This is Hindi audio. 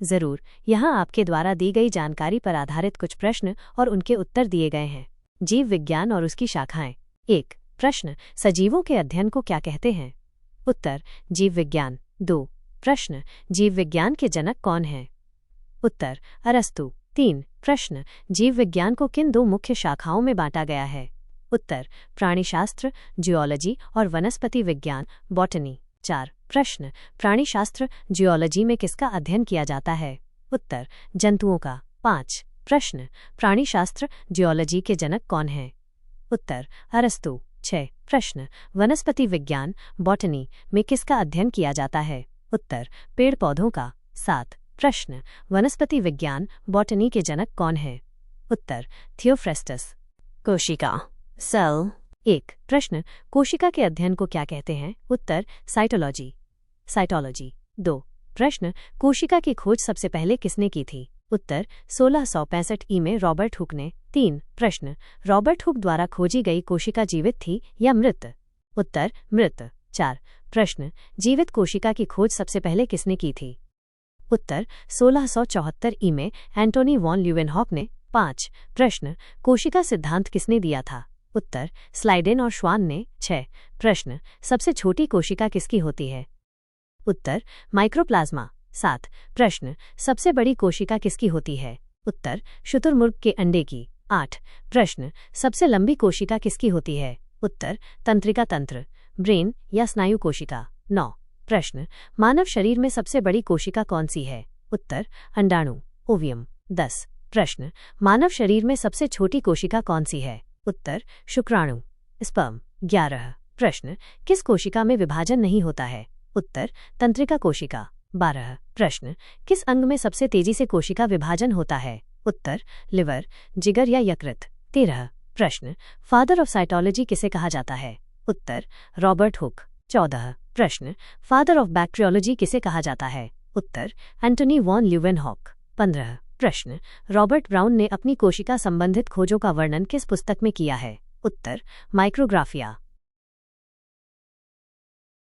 जरूर, यहाँ आपके द्वारा दी गई जानकारी पर आधारित कुछ प्रश्न और उनके उत्तर दिए गए हैं। जीव विज्ञान और उसकी शाखाएं। 1 प्रश्न, सजीवों के अध्ययन को क्या कहते हैं? उत्तर, जीव विज्ञान। 2 प्रश्न, जीव विज्ञान के जनक कौन हैं? उत्तर, अरस्तु। 3 प्रश्न, जीव विज्ञान को किन 2 मुख्य शाखाओं में बांटा गया है? उत्तर, प्राणीशास्त्र, जियोलॉजी और वनस्पति विज्ञान, बॉटनी। 4 प्रश्न, प्राणीशास्त्र, जियोलॉजी में किसका अध्ययन किया जाता है? उत्तर, जंतुओं का। 5 प्रश्न, प्राणीशास्त्र, जियोलॉजी के जनक कौन हैं? उत्तर, अरस्तु। 6 प्रश्न, वनस्पति विज्ञान, बॉटनी में किसका अध्ययन किया जाता है? उत्तर, पेड़ पौधों का। 7 प्रश्न, वनस्पति विज्ञान, बॉटनी के जनक कौन हैं? उत्तर, थियोफ्रेस्टस। कोशिका, सेल। 1 प्रश्न, कोशिका के अध्ययन को क्या कहते हैं? उत्तर, साइटोलॉजी। 2 प्रश्न, कोशिका की खोज सबसे पहले किसने की थी? उत्तर, 1665 में रॉबर्ट हुक ने। 3 प्रश्न, रॉबर्ट हुक द्वारा खोजी गई कोशिका जीवित थी या मृत? उत्तर, मृत। 4 प्रश्न, जीवित कोशिका की खोज सबसे पहले किसने की थी? उत्तर, 1674 में एंटोनी वॉन ल्यूवेनहॉक ने। 5 प्रश्न, कोशिका सिद्धांत किसने दिया था? उत्तर, स्लाइडेन और श्वान ने। 6 प्रश्न, सबसे छोटी कोशिका किसकी होती है? उत्तर, माइक्रोप्लाज्मा। 7 प्रश्न, सबसे बड़ी कोशिका किसकी होती है? उत्तर, शुतुरमुर्ग के अंडे की। 8 प्रश्न, सबसे लंबी कोशिका किसकी होती है? उत्तर, तंत्रिका तंत्र, ब्रेन या स्नायु कोशिका। 9 प्रश्न, मानव शरीर में सबसे बड़ी कोशिका कौन सी है? उत्तर, अंडाणु, ओवियम। 10 प्रश्न, मानव शरीर में सबसे छोटी कोशिका कौन सी है? उत्तर, शुक्राणु, स्पर्म। 11 प्रश्न, किस कोशिका में विभाजन नहीं होता है? उत्तर, तंत्रिका कोशिका। 12 प्रश्न, किस अंग में सबसे तेजी से कोशिका विभाजन होता है? उत्तर, लिवर, जिगर या यकृत। 13 प्रश्न, फादर ऑफ साइटोलॉजी किसे कहा जाता है? उत्तर, रॉबर्ट हुक। 14 प्रश्न, फादर ऑफ बैक्टीरियोलॉजी किसे कहा जाता है? उत्तर, एंटोनी वॉन ल्यूवेनहॉक। 15 प्रश्न, रॉबर्ट ब्राउन ने अपनी कोशिका संबंधित खोजों का वर्णन किस पुस्तक में किया है? उत्तर, माइक्रोग्राफिया।